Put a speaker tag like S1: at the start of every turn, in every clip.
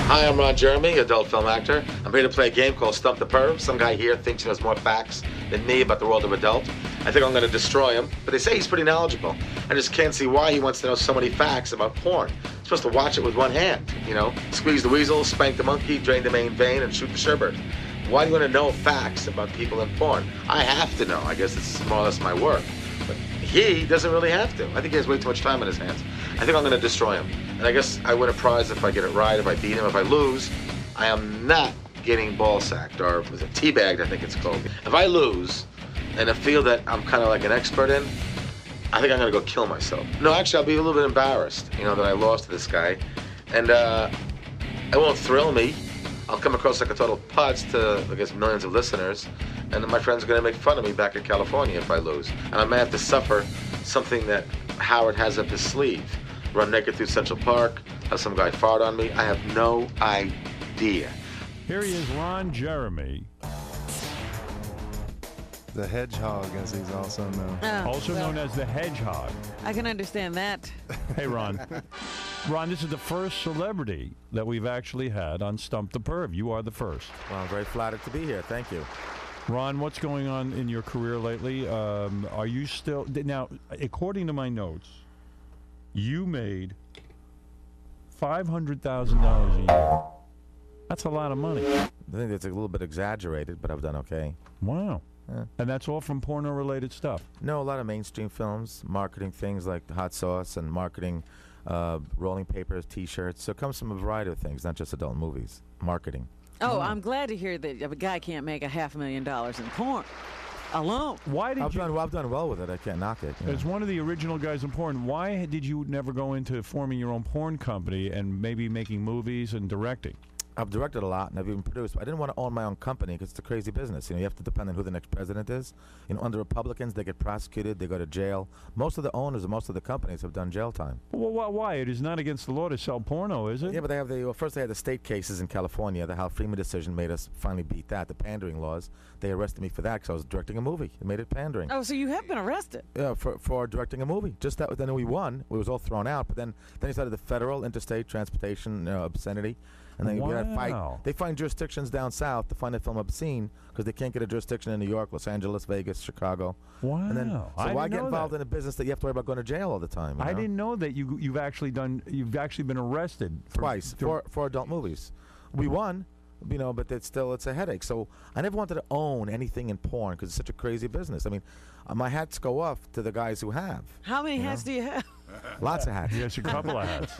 S1: Hi, I'm Ron Jeremy, adult film actor. I'm here to play a game called Stump the Perv. Some guy here thinks he knows more facts than me about the world of adult. I think I'm going to destroy him, but they say he's pretty knowledgeable. I just can't see why he wants to know so many facts about porn. He's supposed to watch it with one hand, you know? Squeeze the weasel, spank the monkey, drain the main vein, and shoot the sherbet. Why do you want to know facts about people in porn? I have to know. I guess it's more or less my work. But he doesn't really have to. I think he has way too much time on his hands. I think I'm going to destroy him. And I guess I win a prize if I get it right, if I beat him. If I lose, I am not getting ball sacked, or was it teabagged, I think it's called. If I lose, in a field that I'm kind of like an expert in, I think I'm going to go kill myself. No, actually, I'll be a little bit embarrassed, you know, that I lost to this guy. And it won't thrill me. I'll come across like a total putz to, I guess, millions of listeners. And then my friends are going to make fun of me back in California if I lose. And I may have to suffer something that Howard has up his sleeve. Run naked through Central Park, have some guy fart on me. I have no idea.
S2: Here he is, Ron Jeremy.
S3: The Hedgehog, as he's also known.
S2: Also known as the Hedgehog.
S4: I can understand that.
S2: Hey, Ron. Ron, this is the first celebrity that we've actually had on Stump the Perv. You are the first.
S5: Well, I'm very flattered to be here. Thank you.
S2: Ron, what's going on in your career lately? Are you still... Now, according to my notes, you made $500,000 a year. That's a lot of money.
S5: I think it's a little bit exaggerated, but I've done okay.
S2: Wow.
S5: Yeah.
S2: And that's all from porno-related stuff?
S5: No, a lot of mainstream films, marketing things like hot sauce and marketing rolling papers, T-shirts. So it comes from a variety of things, not just adult movies. Marketing.
S4: Oh, I'm glad to hear that a guy can't make $500,000 in porn alone.
S2: Why did
S5: I've done well with it. I can't knock it.
S2: As one of the original guys in porn, why did you never go into forming your own porn company and maybe making movies and directing?
S5: I've directed a lot and I've even produced. But I didn't want to own my own company because it's a crazy business. You know, you have to depend on who the next president is. You know, under Republicans, they get prosecuted, they go to jail. Most of the owners of most of the companies have done jail time.
S2: Well, why? It is not against the law to sell porno, is it?
S5: Yeah, but they have first they had the state cases in California. The Hal Freeman decision made us finally beat that. The pandering laws. They arrested me for that because I was directing a movie. It made it pandering.
S4: Oh, so you have been arrested?
S5: Yeah, for directing a movie. Just that. Then we won. We was all thrown out. But then he started the federal interstate transportation obscenity. And then we had a fight. They find jurisdictions down south to find the film obscene because they can't get a jurisdiction in New York, Los Angeles, Vegas, Chicago.
S2: Wow.
S5: And then, so why get involved in a business that you have to worry about going to jail all the time?
S2: I didn't know that you've actually been arrested
S5: twice for adult movies. We won, you know, but it's a headache. So I never wanted to own anything in porn because it's such a crazy business. I mean, my hats go off to the guys who have.
S4: How many hats do you have?
S5: Lots of hats.
S2: Yes, a couple of hats.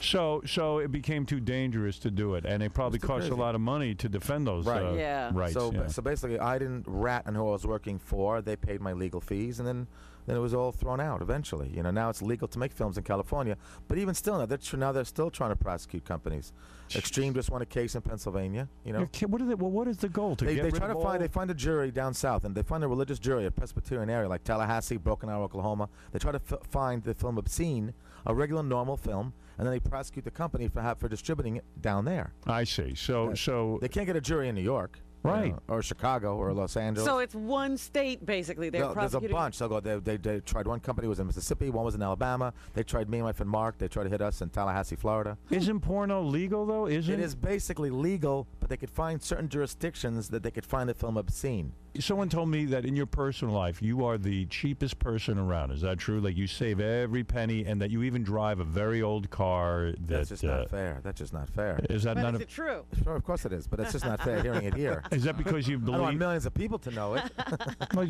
S2: So it became too dangerous to do it, and it probably cost a lot of money to defend those rights.
S5: So basically, I didn't rat on who I was working for. They paid my legal fees, and then it was all thrown out eventually. You know, now it's legal to make films in California, but even still, now they're still trying to prosecute companies. Extreme just won a case in Pennsylvania. You know,
S2: what is the goal?
S5: They find a jury down south, and they find a religious jury, a Presbyterian area like Tallahassee, Broken Arrow, Oklahoma. They try to find the film obscene, a regular normal film, and then they prosecute the company for distributing it down there.
S2: I see. So
S5: they can't get a jury in New York.
S2: Right.
S5: You know, or Chicago or Los Angeles.
S4: So it's one state, basically. They're prosecuting.
S5: There's a bunch. They tried one company was in Mississippi, one was in Alabama. They tried me and my friend Mark. They tried to hit us in Tallahassee, Florida.
S2: Isn't porno legal, though? It
S5: is basically legal, but they could find certain jurisdictions that they could find the film obscene.
S2: Someone told me that in your personal life, you are the cheapest person around. Is that true? Like, you save every penny, and that you even drive a very old car.
S5: That's just not fair. That's just not fair.
S2: Is that
S4: Is it true?
S5: Sure, of course it is, but it's just not fair hearing it here.
S2: Is that because you believe...
S5: I want millions of people to know it.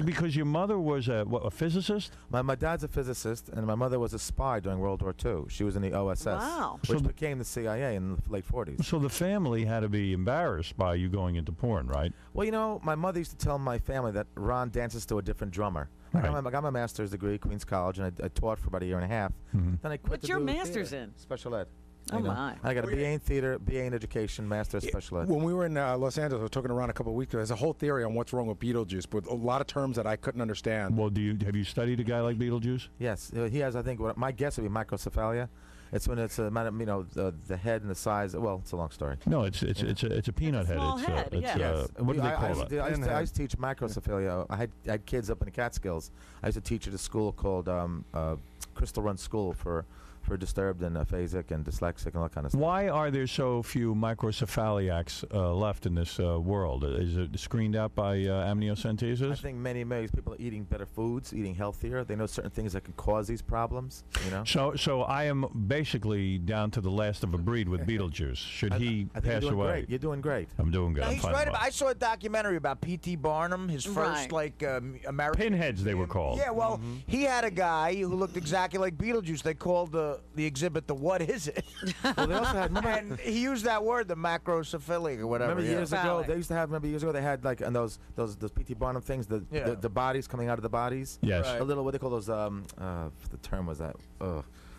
S2: Because your mother was a physicist?
S5: My dad's a physicist, and my mother was a spy during World War II. She was in the OSS, which became the CIA in the late 40s.
S2: So the family had to be embarrassed by you going into porn, right?
S5: Well, you know, my mother used to tell my family that Ron dances to a different drummer. Right. I got my master's degree, Queens College, and I taught for about a year and a half.
S2: Mm-hmm.
S5: Then I quit.
S4: What's your master's in?
S5: Special ed.
S4: Oh, my.
S5: I got a BA in theater, BA in education, master of special ed.
S6: When we were in Los Angeles, we were talking around a couple of weeks ago, there's a whole theory on what's wrong with Beetlejuice, but a lot of terms that I couldn't understand.
S2: Well, have you studied a guy like Beetlejuice?
S5: Yes. He has, I think, my guess would be microcephalia. It's when it's the head and the size. Well, it's a long story.
S2: No, it's a peanut head.
S4: Small head.
S2: Yes. What do they call it?
S5: I used to teach macrocephalia. I had kids up in the Catskills. I used to teach at a school called Crystal Run School for for disturbed and aphasic and dyslexic and all that kind of stuff.
S2: Why are there so few microcephaliacs left in this world? Is it screened out by amniocentesis?
S5: I think many people are eating better foods, eating healthier. They know certain things that can cause these problems. You know.
S2: So I am basically down to the last of a breed with Beetlejuice. Should he
S5: I think
S2: pass
S5: you're doing
S2: away?
S5: Great. You're doing great.
S2: I'm doing good.
S7: No,
S2: I'm
S7: he's
S2: fine.
S7: right I saw a documentary about P.T. Barnum, his first American
S2: Pinheads, they were called.
S7: Yeah, well, he had a guy who looked exactly like Beetlejuice. They called the exhibit the "What is it?"
S5: Well, they also had.
S7: And he used that word, the macrocephalic or whatever.
S5: Remember years ago, they used to have. Remember years ago, they had like and those P.T. Barnum things, the bodies coming out of the bodies.
S2: Yes.
S5: A little, what they call those? The term was that.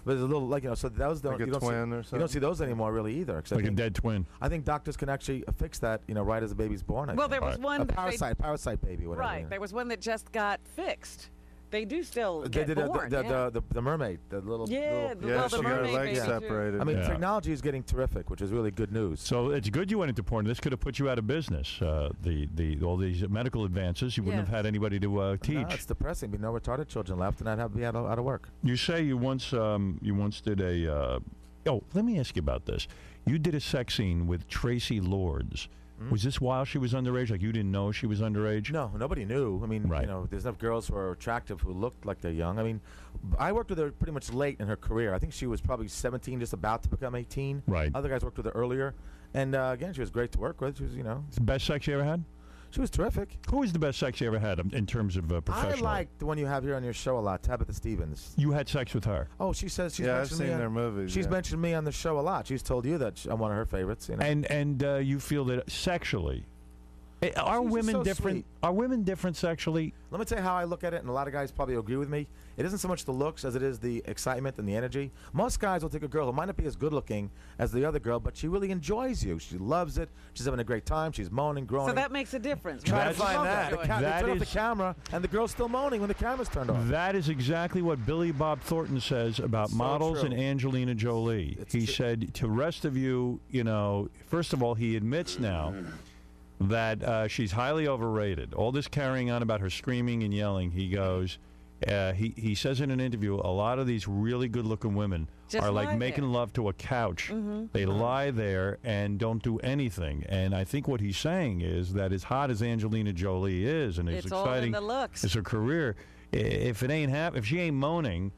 S5: But it's a little like so that was the
S3: Like a
S5: you don't
S3: twin
S5: see,
S3: or something?
S5: You don't see those anymore really either. Except
S2: Like a dead twin.
S5: I think doctors can actually fix that right as the baby's born.
S4: Well, there was one
S5: a
S4: that
S5: parasite baby, whatever.
S4: Right, there was one that just got fixed. They do still
S5: They
S4: get
S5: did
S4: born.
S5: the mermaid, the little.
S4: Yeah,
S5: little,
S3: Yeah,
S4: the
S3: she got her
S4: mermaid
S3: legs
S4: baby, too.
S3: separated.
S5: I mean,
S2: Yeah.
S5: technology is getting terrific, which is really good news.
S2: So it's good you went into porn. This could have put you out of business. All these medical advances, you wouldn't have had anybody to teach.
S5: No, it's depressing. Be no retarded children left, and I'd have to be out of work.
S2: You say you once did a. Let me ask you about this. You did a sex scene with Tracy Lords. Was this while she was underage? Like you didn't know she was underage?
S5: No, nobody knew. I mean, there's enough girls who are attractive who looked like they're young. I mean, I worked with her pretty much late in her career. I think she was probably 17, just about to become 18.
S2: Right.
S5: Other guys worked with her earlier, and again, she was great to work with. She was,
S2: It's the best sex you ever had?
S5: She was terrific.
S2: Who was the best sex you ever had in terms of professional?
S5: I like the one you have here on your show a lot, Tabitha Stevens.
S2: You had sex with her?
S5: Oh, she says she's
S3: Yeah, I've
S5: mentioned
S3: seen
S5: me
S3: their movies.
S5: She's
S3: yeah.
S5: mentioned me on the show a lot. She's told you that I'm one of her favorites. You know?
S2: And you feel that sexually, are
S5: She's
S2: women
S5: so
S2: different?
S5: sweet.
S2: Are women different sexually?
S5: Let me tell you how I look at it, and a lot of guys probably agree with me. It isn't so much the looks as it is the excitement and the energy. Most guys will take a girl who might not be as good looking as the other girl, but she really enjoys you. She loves it. She's having a great time. She's moaning, groaning.
S4: So that makes a difference.
S5: Try to
S2: That's-
S5: find that.
S4: Enjoy.
S5: They
S2: That
S5: turn off the
S2: is-
S5: camera, and the girl's still moaning when the camera's turned off.
S2: That is exactly what Billy Bob Thornton says about
S5: So
S2: models
S5: true.
S2: and Angelina Jolie.
S5: It's
S2: He
S5: true.
S2: said to the rest of you, first of all, he admits now that she's highly overrated. All this carrying on about her screaming and yelling, he goes, he says in an interview, a lot of these really good-looking women
S4: Just
S2: are like
S4: lie
S2: making
S4: there.
S2: love to a couch. They lie there and don't do anything. And I think what he's saying is that as hot as Angelina Jolie is and as
S4: It's all in
S2: exciting
S4: the looks.
S2: as her career, if she ain't moaning,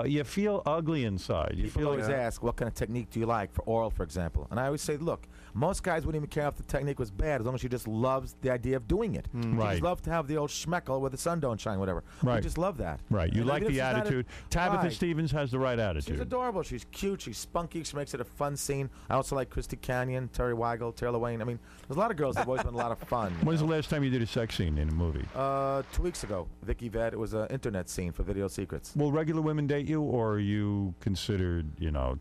S2: you feel ugly inside. You
S5: People
S2: feel
S5: always ask, what kind of technique do you like for oral, for example? And I always say, look, most guys wouldn't even care if the technique was bad as long as she just loves the idea of doing it. She
S2: Right.
S5: just loves to have the old schmeckle where the sun don't shine, whatever.
S2: Right.
S5: We just love that.
S2: Right. You
S5: And
S2: like
S5: even if
S2: the
S5: she's not
S2: attitude. Tabitha
S5: Right.
S2: Stevens has the right attitude.
S5: She's adorable. She's cute. She's spunky. She makes it a fun scene. I also like Christy Canyon, Terry Weigel, Taylor Wayne. I mean, there's a lot of girls that have always been a lot of fun.
S2: When's the last time you did a sex scene in a movie?
S5: 2 weeks ago, Vicky Vet. It was an internet scene for Video Secrets.
S2: Will regular women date you, or are you considered,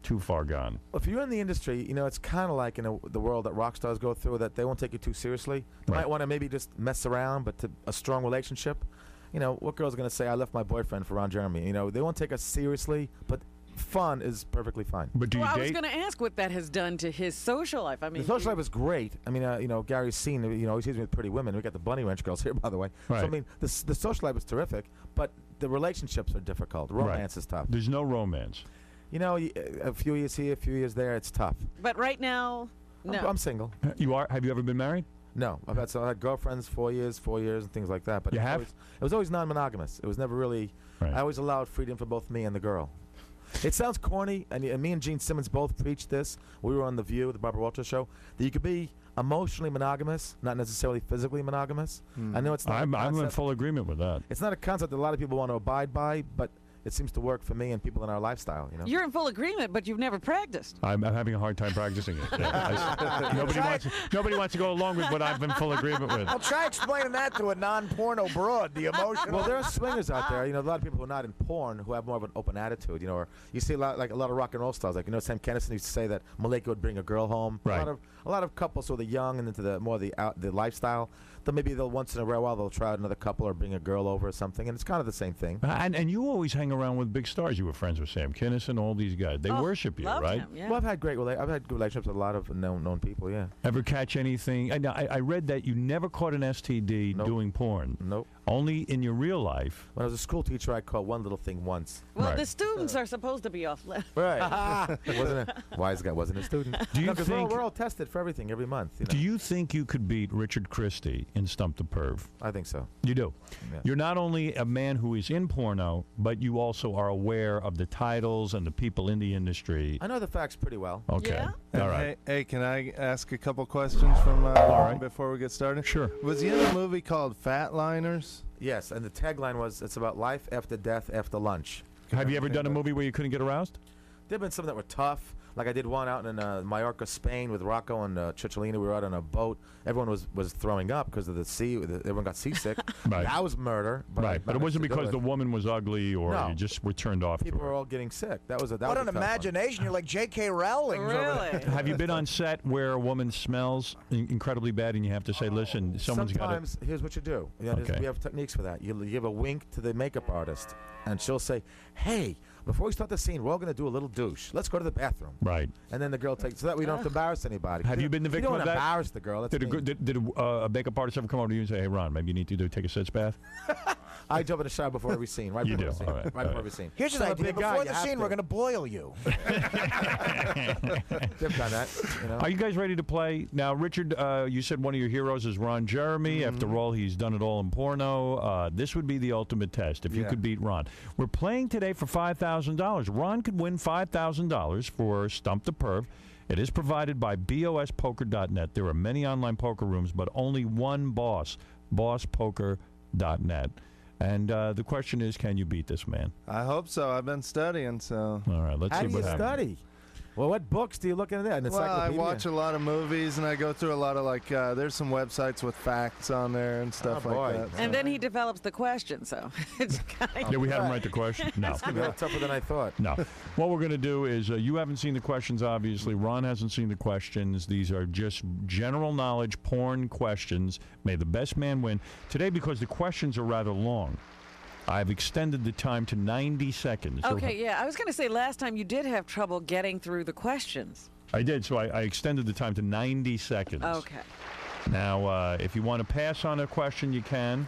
S2: too far gone?
S5: If you're in the industry, it's kind of like in the world that rock stars go through, that they won't take you too seriously. You
S2: Right.
S5: might want to maybe just mess around, but to a strong relationship. What girl's going to say, I left my boyfriend for Ron Jeremy? They won't take us seriously, but fun is perfectly fine.
S2: But do you
S4: I was
S2: date?
S4: going to ask what that has done to his social life. I mean,
S5: The social life is great. I mean, Gary's seen, he sees me with pretty women. We got the Bunny Ranch girls here, by the way.
S2: Right.
S5: So, I mean, the social life is terrific, but the relationships are difficult. Romance is tough.
S2: There's no romance.
S5: A few years here, a few years there, it's tough.
S4: but right now, no.
S5: I'm single.
S2: You are? Have you ever been married?
S5: No, I had girlfriends 4 years, and things like that. But
S2: You
S5: it
S2: have?
S5: was always non-monogamous. It was never really.
S2: Right.
S5: I always allowed freedom for both me and the girl. It sounds corny, and me and Gene Simmons both preached this. We were on The View, the Barbara Walters show, that you could be emotionally monogamous, not necessarily physically monogamous. I know it's not.
S2: I'm in
S5: concept-
S2: full agreement with that.
S5: It's not a concept that a lot of people want to abide by, but it seems to work for me and people in our lifestyle.
S4: You're in full agreement, but you've never practiced.
S2: I'm having a hard time practicing it. Yeah. Nobody wants to go along with what I've been full agreement with.
S7: Well, try explaining that to a non-porno broad, the emotion.
S5: Well, there are swingers out there. A lot of people who are not in porn who have more of an open attitude. Or you see a lot of rock and roll stars. Like Sam Kinison used to say that Malika would bring a girl home.
S2: Right.
S5: A lot of couples who are young and into the lifestyle. Then maybe they'll once in a while they'll try out another couple or bring a girl over or something, and it's kind of the same thing.
S2: And you always hang around with big stars. You were friends with Sam Kinison, all these guys. They worship you,
S4: love
S2: right?
S4: him, yeah.
S5: Well, I've had good relationships with a lot of known people. Yeah.
S2: Ever catch anything? I read that you never caught an STD
S5: Nope.
S2: doing porn.
S5: Nope.
S2: Only in your real life.
S5: When I was a school teacher, I caught one little thing once.
S4: Well,
S2: Right.
S4: the students are supposed to be off limits.
S5: Right. Wasn't a wise guy. Wasn't a student.
S2: Do you
S5: 'cause
S2: think?
S5: we're all tested for everything every month? You know?
S2: Do you think you could beat Richard Christie in Stump the Perv?
S5: I think so.
S2: You do.
S5: Yeah.
S2: You're not only a man who is in porno, but you also are aware of the titles and the people in the industry.
S5: I know the facts pretty well.
S2: Okay.
S4: Yeah?
S2: All right.
S3: Hey, can I ask a couple questions from
S2: right.
S3: before we get started?
S2: Sure.
S3: Was he in a movie called Fatliners?
S5: Yes, and the tagline was, "It's about life after death after lunch."
S2: Have you ever done a movie where you couldn't get aroused?
S5: There have been some that were tough. Like I did one out in Mallorca, Spain, with Rocco and Cicciolina. We were out on a boat. Everyone was throwing up because of the sea. Everyone got seasick.
S2: Right.
S5: That was murder. But
S2: Right, but it wasn't because the woman was ugly or
S5: No.
S2: you just were turned off.
S5: people
S2: to
S5: were
S2: her.
S5: all getting sick. That was a
S7: What
S5: was
S7: an
S5: a tough one.
S7: imagination. You're like J.K. Rowling.
S4: Really?
S2: Have you been on set where a woman smells incredibly bad and you have to say, listen, someone's got to...
S5: Sometimes, here's what you do.
S2: Okay.
S5: We have techniques for that. You give a wink to the makeup artist, and she'll say, "Hey, before we start the scene, we're all going to do a little douche. Let's go to the bathroom."
S2: Right.
S5: And then the girl takes, so that we don't have to embarrass anybody.
S2: Have you been the victim
S5: You
S2: of
S5: don't
S2: that?
S5: embarrass the girl. That's
S2: Did
S5: mean.
S2: a makeup artist ever come over to you and say, hey, Ron, maybe you need to take a sits bath?
S5: I jump in the shower before every scene. Right
S2: You
S5: before
S2: do.
S5: every scene.
S2: All right.
S5: Right
S2: All
S5: before
S2: right.
S5: every scene.
S7: Here's an
S5: I'm a
S7: idea.
S5: big guy,
S7: Before
S5: you
S7: the
S5: have
S7: scene,
S5: to.
S7: we're going to boil you.
S5: They've done that. You know?
S2: Are you guys ready to play? Now, Richard, you said one of your heroes is Ron Jeremy. After all, he's done it all in porno. This would be the ultimate test if you
S3: Yeah.
S2: could beat Ron. We're playing today for $5,000. Ron could win $5,000 for Stump the Perv. It is provided by bospoker.net. There are many online poker rooms, but only one boss, bosspoker.net. And the question is, can you beat this man?
S3: I hope so. I've been studying, so.
S2: All right, let's
S5: How
S2: see
S5: do
S2: what
S5: you
S2: happens.
S5: study? Well, what books do you look into there? An
S3: Well, I
S5: encyclopedia?
S3: watch a lot of movies, and I go through a lot of, there's some websites with facts on there and stuff
S5: Oh,
S3: like
S5: boy.
S3: that.
S4: And then he develops the question, so it's kind
S2: Did we have him write the question? No.
S5: It's going to be a little tougher than I thought.
S2: No. What we're going to do is you haven't seen the questions, obviously. Ron hasn't seen the questions. These are just general knowledge porn questions. May the best man win. Today, because the questions are rather long, I've extended the time to 90 seconds. So
S4: Okay, yeah. I was going to say last time you did have trouble getting through the questions.
S2: I did, so I extended the time to 90 seconds.
S4: Okay.
S2: Now, if you want to pass on a question, you can.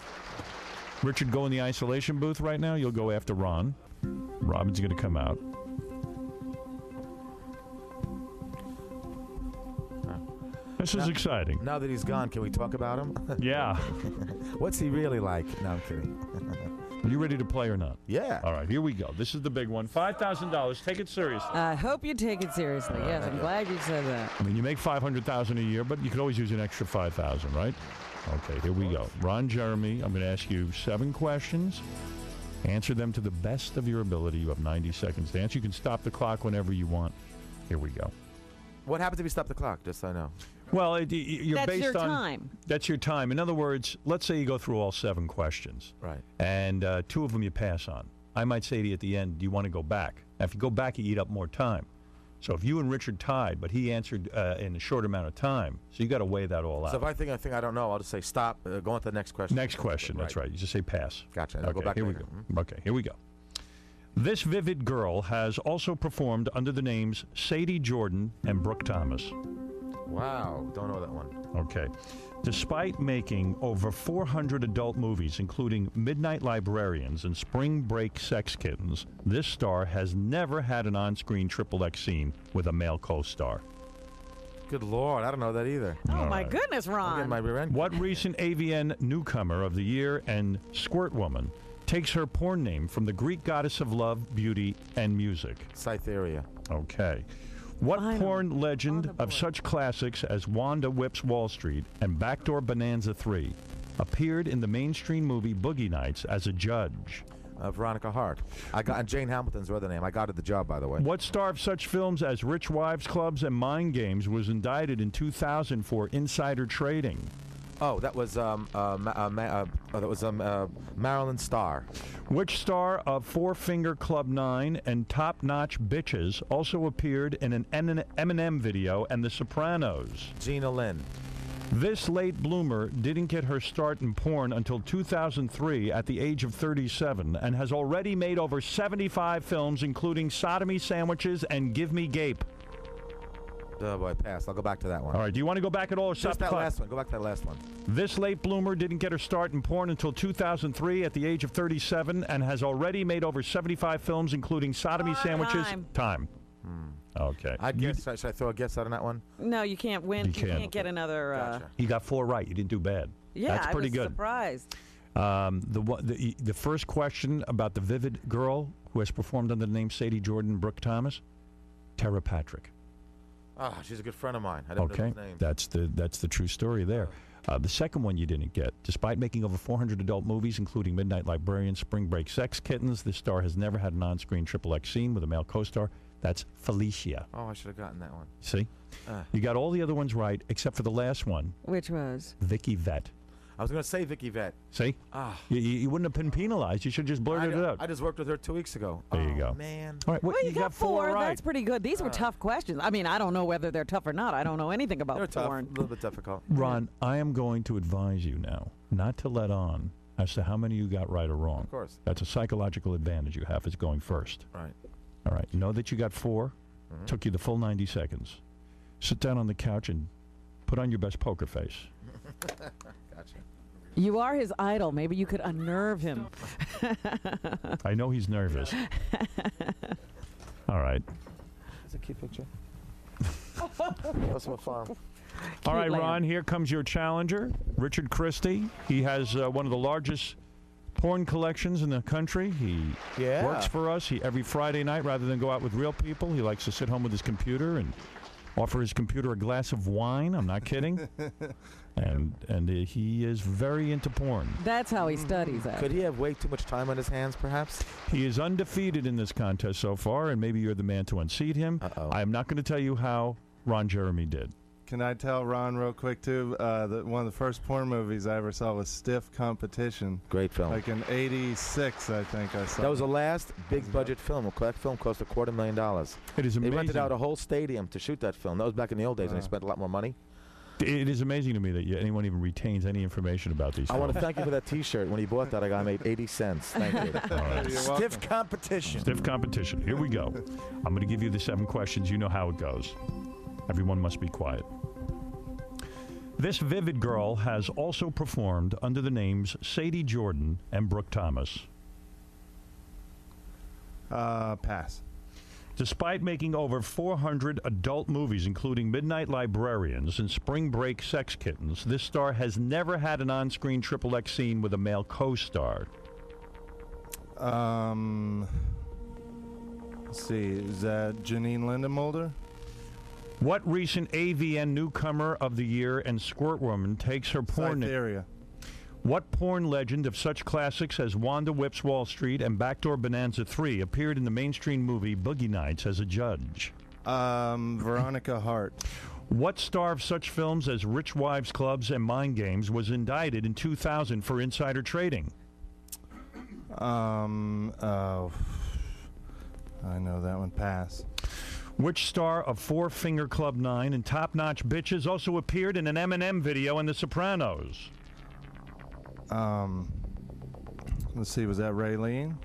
S2: Richard, go in the isolation booth right now. You'll go after Ron. Robin's going to come out. This is exciting.
S5: Now that he's gone, can we talk about him?
S2: Yeah.
S5: What's he really like? No, I'm kidding.
S2: Are you ready to play or not?
S5: Yeah.
S2: All right, here we go. This is the big one. $5,000. Take it seriously.
S4: I hope you take it seriously. Yes, I'm glad you said that.
S2: I mean, you make $500,000 a year, but you could always use an extra $5,000, right? Okay, here we go. Ron Jeremy, I'm going to ask you 7 questions. Answer them to the best of your ability. You have 90 seconds to answer. You can stop the clock whenever you want. Here we go.
S5: What happens if you stop the clock? Just so I know.
S2: Well, you're
S4: That's
S2: based
S4: your
S2: on
S4: time.
S2: That's your time. In other words, let's say you go through all 7 questions,
S5: Right.
S2: and 2 of them you pass on. I might say to you at the end, do you want to go back? Now, if you go back, you eat up more time. So if you and Richard tied, but he answered in a short amount of time, so you got to weigh that all out.
S5: So if I think I don't know, I'll just say stop. Go on to the next question.
S2: Next question. That's right. You just say pass.
S5: Gotcha. And I'll
S2: Okay,
S5: go back
S2: here we
S5: later.
S2: go. Okay, here we go. This vivid girl has also performed under the names Sadie Jordan and Brooke Thomas.
S5: Wow. Don't know that one.
S2: Okay. Despite making over 400 adult movies, including Midnight Librarians and Spring Break Sex Kittens, this star has never had an on-screen XXX scene with a male co-star.
S5: Good Lord. I don't know that either.
S4: Oh,
S2: All
S4: my
S2: right.
S4: goodness,
S5: I'm getting
S4: Ron.
S5: my rear end.
S2: What recent AVN newcomer of the year and Squirt Woman takes her porn name from the Greek goddess of love, beauty, and music?
S5: Cytherea.
S2: Okay. What
S4: Finally,
S2: porn
S4: on
S2: legend
S4: the
S2: of
S4: board.
S2: such classics as Wanda Whips Wall Street and Backdoor Bonanza 3 appeared in the mainstream movie Boogie Nights as a judge?
S5: Veronica Hart. I got and Jane Hamilton's her other name. I got her the job, by the way.
S2: What star of such films as Rich Wives Clubs and Mind Games was indicted in 2000 for insider trading?
S5: Oh, that was Marilyn Starr.
S2: Which star of Four Finger Club 9 and Top Notch Bitches also appeared in an Eminem video and The Sopranos?
S5: Gina Lynn.
S2: This late bloomer didn't get her start in porn until 2003 at the age of 37 and has already made over 75 films, including Sodomy Sandwiches and Give Me Gape.
S5: Oh boy, pass. I'll go back to that one.
S2: All right. Do you want to go back at all or stop
S5: Just
S2: the
S5: that
S2: clock?
S5: last one. Go back to that last one.
S2: This late bloomer didn't get her start in porn until 2003 at the age of 37 and has already made over 75 films, including sodomy sandwiches. Time. Okay.
S5: Should I throw a guess out on that one?
S4: No, you can't win.
S2: You can't.
S4: Get another.
S5: Gotcha.
S2: You got 4 right. You didn't do bad.
S4: Yeah,
S2: That's pretty
S4: I was
S2: good.
S4: surprised.
S2: The first question about the vivid girl who has performed under the name Sadie Jordan Brooke Thomas, Tara Patrick.
S5: Ah, she's a good friend of mine. I don't know his name.
S2: That's the true story there. The second one you didn't get. Despite making over 400 adult movies, including Midnight Librarian, Spring Break, Sex Kittens, this star has never had an on-screen XXX scene with a male co-star. That's Felicia.
S5: Oh, I should have gotten that one.
S2: See? You got all the other ones right, except for the last one.
S4: Which was?
S2: Vicky Vett.
S5: I was going to say Vicky Vett.
S2: See? You wouldn't have been penalized. You should have just blurted it out.
S5: I just worked with her 2 weeks ago.
S2: There you go.
S5: Man.
S2: All right,
S4: Well, you got 4
S2: right.
S4: That's pretty good. These were tough questions. I mean, I don't know whether they're tough or not. I don't know anything about
S5: They're tough.
S4: porn.
S5: A little bit difficult.
S2: Ron, I am going to advise you now not to let on as to how many you got right or wrong.
S5: Of course.
S2: That's a psychological advantage you have is going first.
S5: Right.
S2: All right. Know that you got 4. Took you the full 90 seconds. Sit down on the couch and put on your best poker face.
S5: Gotcha.
S4: You are his idol. Maybe you could unnerve him.
S2: I know he's nervous. All right.
S5: That's a cute picture. That's my farm.
S2: All right,
S4: land.
S2: Ron, here comes your challenger, Richard Christie. He has one of the largest porn collections in the country. He works for us every Friday night. Rather than go out with real people, he likes to sit home with his computer and offer his computer a glass of wine. I'm not kidding. and he is very into porn.
S4: That's how he studies that.
S5: Could he have way too much time on his hands, perhaps?
S2: He is undefeated in this contest so far, and maybe you're the man to unseat him. I am not going to tell you how Ron Jeremy did.
S3: Can I tell Ron real quick, too? That one of the first porn movies I ever saw was Stiff Competition.
S5: Great film.
S3: Like in '86, I think I saw.
S5: That was the last big-budget film. That film cost $250,000.
S2: It is amazing.
S5: They rented out a whole stadium to shoot that film. That was back in the old days, and they spent a lot more money.
S2: It is amazing to me that anyone even retains any information about these films.
S5: I want to thank you for that T-shirt. When he bought that, I made 80 cents. Thank you.
S2: All right.
S7: Stiff competition.
S2: Stiff competition. Here we go. I'm going to give you the 7 questions. You know how it goes. Everyone must be quiet. This vivid girl has also performed under the names Sadie Jordan and Brooke Thomas.
S3: Pass.
S2: Despite making over 400 adult movies, including Midnight Librarians and Spring Break Sex Kittens, this star has never had an on-screen XXX scene with a male co-star.
S3: Let's see. Is that Janine Lindemulder?
S2: What recent AVN newcomer of the year and squirt woman takes her porn?
S3: Cytherea.
S2: What porn legend of such classics as Wanda Whips Wall Street and Backdoor Bonanza 3 appeared in the mainstream movie Boogie Nights as a judge?
S3: Veronica Hart.
S2: What star of such films as Rich Wives Clubs and Mind Games was indicted in 2000 for insider trading?
S3: Oh, I know that one. Pass.
S2: Which star of Four Finger Club 9 and Top Notch Bitches also appeared in an Eminem video in The Sopranos?
S3: Let's see, was that Raylene?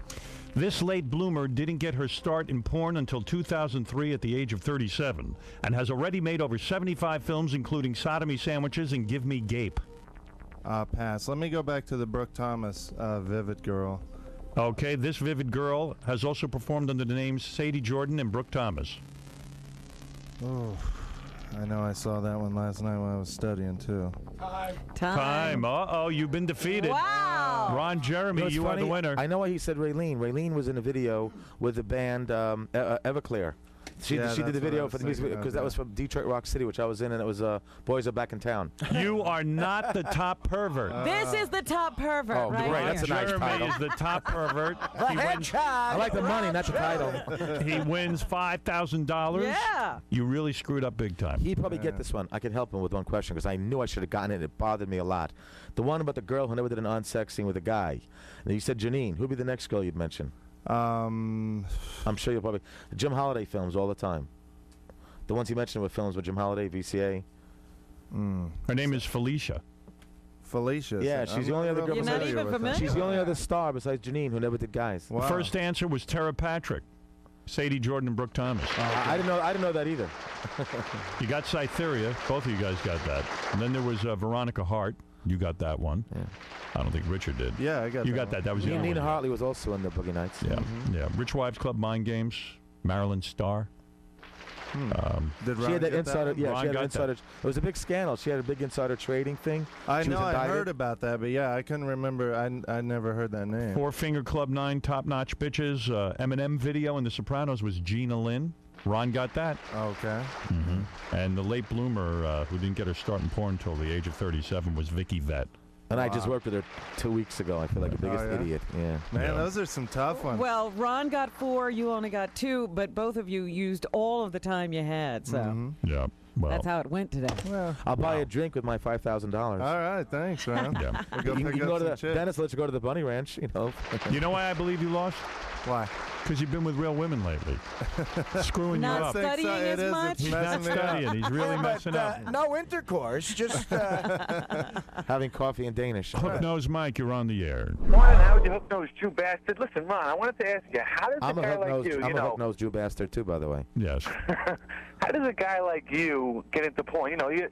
S2: This late bloomer didn't get her start in porn until 2003 at the age of 37 and has already made over 75 films, including Sodomy Sandwiches and Give Me Gape.
S3: Pass. Let me go back to the Brooke Thomas Vivid Girl.
S2: Okay, this vivid girl has also performed under the names Sadie Jordan and Brooke Thomas.
S3: Oh, I know I saw that one last night when I was studying, too.
S2: Time. Uh-oh, you've been defeated.
S4: Wow.
S2: Ron Jeremy, you are the winner.
S5: I know why he said Raylene. Raylene was in a video with the band Everclear. She did the video for the music because that was from Detroit Rock City, which I was in, and it was Boys Are Back in Town.
S2: You are not the top pervert.
S4: This is the top pervert,
S5: Oh,
S4: right?
S5: great. That's a nice
S2: Jeremy
S5: title.
S2: is the top pervert. He wins,
S5: I like the money, not the title.
S2: he wins $5,000.
S4: Yeah.
S2: You really screwed up big time.
S5: He'd probably get this one. I could help him with one question because I knew I should have gotten it. It bothered me a lot. The one about the girl who never did an on-sex scene with a guy. And you said Janine. Who'd be the next girl you'd mention? I'm sure you'll probably... Jim Holiday films all the time. The ones he mentioned were films with Jim Holiday, VCA.
S2: Her name is Felicia.
S3: Felicia.
S5: Yeah, she's the only other girl.
S4: You're not even familiar
S5: She's the only other star besides Janine who never did guys.
S3: Wow.
S2: The first answer was Tara Patrick. Sadie Jordan and Brooke Thomas.
S5: I didn't know that either.
S2: You got Cytherea. Both of you guys got that. And then there was Veronica Hart. You got that one.
S5: Yeah.
S2: I don't think Richard did.
S3: Yeah, I got
S2: You
S3: that
S2: got
S3: one.
S2: that. That was the other
S5: Nina
S2: one.
S5: Hartley was also in the Boogie Nights.
S2: Yeah, yeah. Rich Wives Club, Mind Games, Marilyn Starr.
S3: Did
S5: She
S3: Ron
S5: had that
S3: get
S5: insider.
S3: one?
S5: Yeah,
S2: Ron
S5: she had
S2: got
S5: an insider. It was a big scandal. She had a big insider trading thing.
S3: I
S5: She was
S3: know. I
S5: indicted.
S3: heard about that, but yeah, I couldn't remember. I never heard that name.
S2: Four Finger Club 9, Top Notch Bitches. Eminem video in The Sopranos was Gina Lynn. Ron got that.
S3: Okay.
S2: And the late bloomer who didn't get her start in porn until the age of 37 was Vicky Vett.
S5: And I just worked with her 2 weeks ago. I feel like the biggest
S3: yeah?
S5: idiot. Yeah.
S3: Man, those are some tough ones.
S4: Well, Ron got 4, you only got 2, but both of you used all of the time you had, so
S2: Yeah. Well,
S4: that's how it went today.
S3: Well,
S5: I'll buy a drink with my $5,000.
S3: all right. Thanks, man.
S2: yeah.
S3: We'll go
S5: You
S3: pick
S5: can
S3: up
S5: go to
S3: some
S5: the
S3: chicks.
S5: Dennis. Let's go to the Bunny Ranch. You know.
S2: You know why I believe you lost?
S3: Why?
S2: Because you've been with real women lately. Screwing
S4: Not
S2: you up.
S4: studying
S3: so. It
S4: as
S3: is.
S4: much?
S3: It's
S2: He's not
S3: messing me up.
S2: studying. He's really
S7: But,
S2: messing up.
S7: no intercourse, just
S5: Having coffee in Danish.
S2: Hook Nose Mike, you're on the air.
S8: Morning, Howard, you hook-nosed Jew bastard. Listen, Ron, I wanted to ask you, how does
S5: I'm
S8: a
S5: a
S8: guy like
S5: hook-nosed.
S8: you,
S5: I'm a hook-nosed Jew bastard too, by the way.
S2: Yes.
S8: how does a guy like you get into porn? You know, you're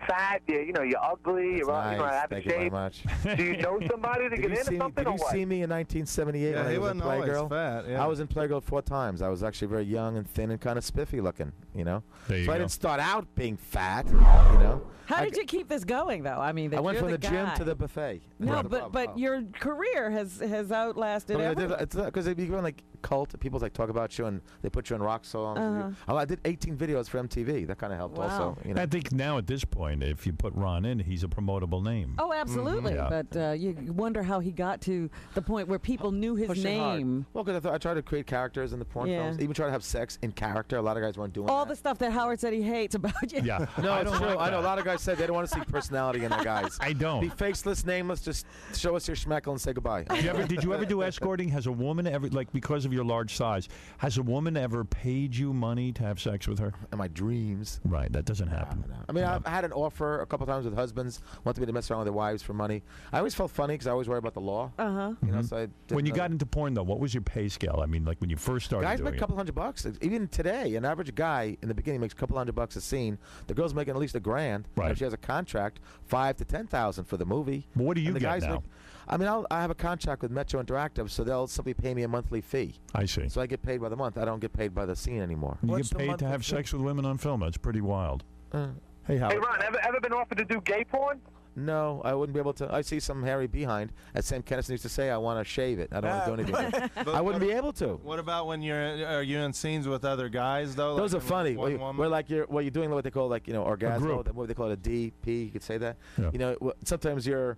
S8: fat, you're ugly, you're
S5: Nice.
S8: out of
S5: Thank you very
S8: shape.
S5: much.
S8: Do you know somebody to get in or something,
S5: Did
S8: or
S5: you
S8: what?
S5: see me in 1978
S3: Yeah,
S5: when
S3: he
S5: I was in
S3: wasn't always
S5: Playgirl?
S3: fat. Yeah.
S5: I was in Playgirl 4 times. I was actually very young and thin and kind of spiffy looking, you know.
S2: There you
S5: So I
S2: go.
S5: didn't start out being fat, you know.
S4: How did you keep this going, though? I mean, that
S5: I went
S4: you're
S5: from the gym
S4: guy.
S5: to the buffet.
S4: No,
S5: That's the
S4: but
S5: problem.
S4: your career has outlasted everything.
S5: It's because you go in like cult, people like talk about you and they put you in rock songs. I did 18 videos for MTV. That kind of helped
S4: Wow.
S5: also. You know.
S2: I think now at this point, if you put Ron in, he's a promotable name.
S4: Oh, absolutely.
S2: Yeah.
S4: But you wonder how he got to the point where people knew his
S5: Pushing hard.
S4: name.
S5: Well, because I tried to create characters in the porn
S4: Yeah.
S5: films. Even try to have sex in character. A lot of guys weren't doing
S4: All
S5: that.
S4: the stuff that Howard said he hates about you.
S2: Yeah.
S5: No,
S2: I
S5: it's
S2: don't
S5: true.
S2: like
S5: I know
S2: that.
S5: a lot of guys said they don't want to see personality in their guys.
S2: I don't.
S5: Be faceless, nameless. Just show us your schmeckle and say goodbye.
S2: Did you ever do escorting? Has a woman ever, like, because of your large size, has a woman ever paid you money to have sex with her?
S5: In my dreams.
S2: Right, that doesn't happen.
S5: I mean, I had an offer a couple times with husbands wanted me to mess around with their wives for money. I always felt funny because I always worry about the law. You know, so I didn't
S2: When you
S5: know.
S2: got into porn, though, what was your pay scale? I mean, like when you first started
S5: Guys
S2: doing
S5: make a couple $100. Even today, an average guy in the beginning makes a couple $100 a scene. The girl's making at least $1,000.
S2: Right.
S5: And if she has a contract, $5,000 to $10,000 for the movie.
S2: But what do you
S5: And the
S2: get
S5: guys
S2: now?
S5: make- I mean, I have a contract with Metro Interactive, so they'll simply pay me a monthly fee.
S2: I see.
S5: So I get paid by the month. I don't get paid by the scene anymore.
S2: You
S7: What's
S2: get
S7: the
S2: paid to
S7: monthly
S2: have
S7: fee?
S2: sex with women on film. That's pretty wild.
S6: Hey, Howard.
S8: Hey, Ron, ever been offered to do gay porn?
S5: No, I wouldn't be able to. I see some hairy behind. As Sam Kennison used to say, I want to shave it. I don't want to do anything with it. I wouldn't be able to.
S3: What about when are you in scenes with other guys though?
S5: Those
S3: like
S5: are funny.
S3: one woman?
S5: Where like you're doing what they call like orgasmo.
S2: group.
S5: What they call it a DP. You could say that.
S2: Yeah.
S5: You know, sometimes your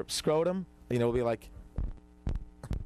S5: scrotum. Will be like.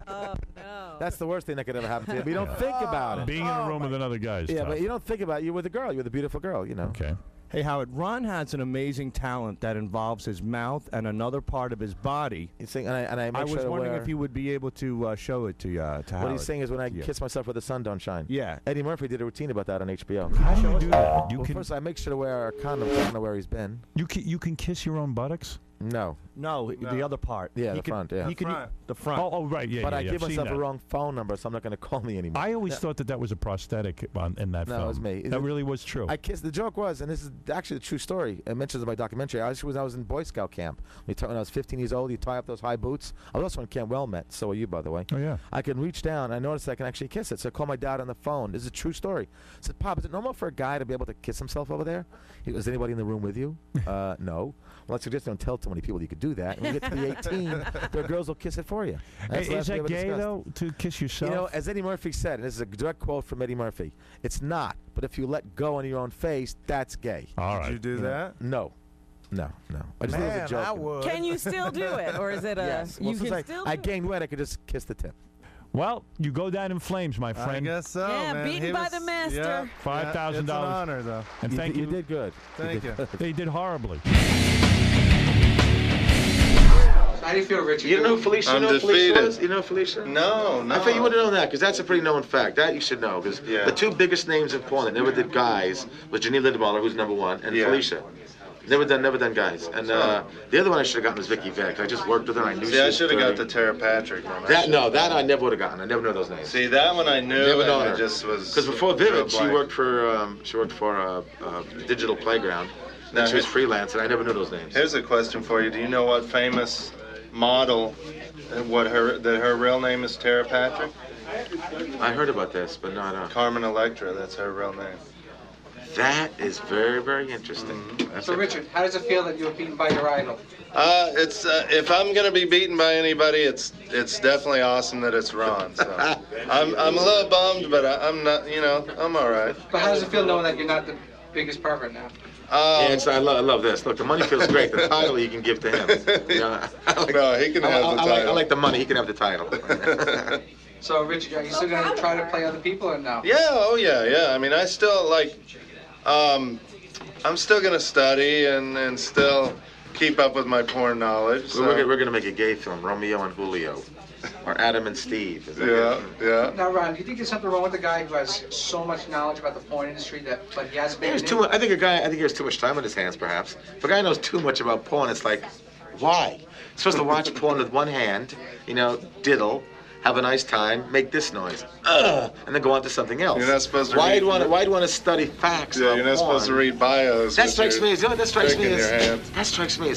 S4: Oh, no.
S5: That's the worst thing that could ever happen to you. But you don't think about it.
S2: Being in a room with another guy is
S5: Yeah,
S2: tough.
S5: but you don't think about it. You're with a girl. You're with a beautiful girl. You know.
S2: Okay.
S6: Hey, Howard. Ron has an amazing talent that involves his mouth and another part of his body.
S5: He's saying, and I make
S6: I
S5: sure
S6: was
S5: to
S6: wondering
S5: wear,
S6: if you would be able to show it to
S5: What
S6: Howard.
S5: he's saying is when I
S6: Yeah.
S5: kiss myself where the sun don't shine.
S6: Yeah.
S5: Eddie Murphy did a routine about that on HBO.
S2: How do you do that? You
S5: Well,
S2: can
S5: first I make sure to wear a condom. So I don't know where he's been.
S2: you can kiss your own buttocks.
S5: No.
S6: No, the other part.
S5: Yeah,
S6: He
S5: the
S6: could-
S5: front, yeah.
S6: He could,
S3: Front.
S6: the front.
S2: Oh, right, yeah.
S5: But
S2: yeah,
S5: I
S2: yeah,
S5: give
S2: I've seen
S5: myself a
S2: that.
S5: wrong phone number, so I'm not going to call me anymore.
S2: I always thought that was a prosthetic in that
S5: No,
S2: film.
S5: it was me.
S2: That really was true.
S5: I kissed. The joke was, and this is actually the true story. It mentions in my documentary. I was in Boy Scout camp. When I was 15 years old, you tie up those high boots. I was also in Camp Wilmette. So are you, by the way.
S2: Oh yeah.
S5: I can reach down. I noticed I can actually kiss it. So I called my dad on the phone. This is a true story. I said, Pop, is it normal for a guy to be able to kiss himself over there? He goes, is anybody in the room with you? No. Well, I suggest don't tell too many people you could do that. When you get to the 18, their girls will kiss it for you. That's the
S2: Hey,
S5: last
S2: is
S5: we
S2: that
S5: ever
S2: gay
S5: discussed.
S2: though to kiss yourself?
S5: You know, as Eddie Murphy said, and this is a direct quote from Eddie Murphy, it's not. But if you let go on your own face, that's gay.
S2: All
S3: Did
S2: right.
S3: you do that?
S5: No. No. I just thought it was a
S7: Man,
S5: joke.
S7: I would.
S4: Can you still do it, or is it a?
S5: Yes.
S4: You
S5: Well, since
S4: can still.
S5: I
S4: do it?
S5: gained weight, I could just kiss the tip.
S2: Well, you go down in flames, my
S3: I
S2: friend.
S3: guess so,
S4: Yeah,
S3: man.
S4: beaten
S3: He
S4: by
S3: was-
S4: the master.
S3: Yeah,
S2: $5,000.
S3: It's an honor, though.
S2: And thank
S5: You did good.
S3: Thank you.
S2: They did horribly.
S9: How do you feel, Richard?
S1: You know who Felicia?
S10: I'm
S1: you know who Felicia
S10: defeated.
S1: was? You know Felicia?
S10: No.
S1: I thought you would have known that because that's a pretty known fact. That you should know because
S10: Yeah.
S1: the two biggest names in porn that never did guys was Janine Lindeballer, who's #1, and
S10: Yeah.
S1: Felicia. Never done guys. And the other one I should have gotten was Vicky Vick. I just worked with her. I knew.
S10: See, I should have got the Tara Patrick one.
S1: That I never would have gotten. I never knew those names.
S10: See, that one I knew.
S1: Never known
S10: and
S1: her.
S10: I just was.
S1: Because before Vivid, she worked for Digital Playground. Then she was freelance, and I never knew those names.
S10: Here's a question for you. Do you know what famous model, that her real name is Tara Patrick?
S1: I heard about this, but not.
S10: Carmen Electra. That's her real name.
S1: That is very, very interesting.
S9: So, Richard, how does it feel that you were beaten by your idol?
S10: It's if I'm gonna be beaten by anybody, it's definitely awesome that it's Ron. So I'm a little bummed, but I'm not. I'm all right.
S9: But how does it feel knowing that you're not the biggest pervert now?
S1: I love this. Look, the money feels great. The title you can give to him.
S10: No, he can have the title.
S1: I like the money. He can have the title.
S9: So, Richard, are you still going to try to play other people or no?
S10: Yeah, oh yeah. I mean, I still I'm still gonna study and still keep up with my porn knowledge. So.
S1: We're gonna make a gay film, Romeo and Julio, or Adam and Steve.
S10: Yeah.
S9: Now, Ron, do you think there's something wrong with the guy who has so much knowledge about the porn industry but he hasn't been?
S1: I think he has too much time on his hands, perhaps. If a guy knows too much about porn, it's like, why? You're supposed to watch porn with one hand, diddle. Have a nice time, make this noise, and then go on to something else.
S10: You're not supposed to
S1: Why'd you want to study facts?
S10: Yeah, you're not supposed to read bios.
S1: That strikes me as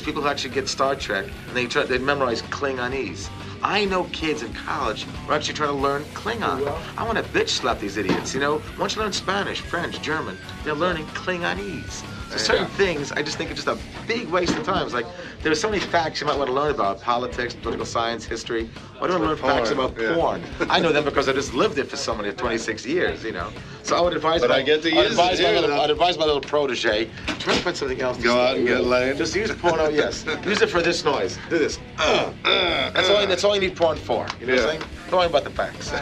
S1: people who actually get Star Trek and they memorize Klingonese. I know kids in college who are actually trying to learn Klingon. I want to bitch slap these idiots. Once you learn Spanish, French, German, they're learning Klingonese. So certain things, I just think it's just a big waste of time. It's like, there's so many facts you might want to learn about politics, political science, history. Why don't I learn facts about porn? I know them because I just lived it for so many 26 years, So I would advise I'd advise my little protege, try to find something else.
S10: Go out and get laid.
S1: Just use porno, yes. Use it for this noise. Do this. That's all you need porn for. You know what I'm saying? Don't worry about the facts.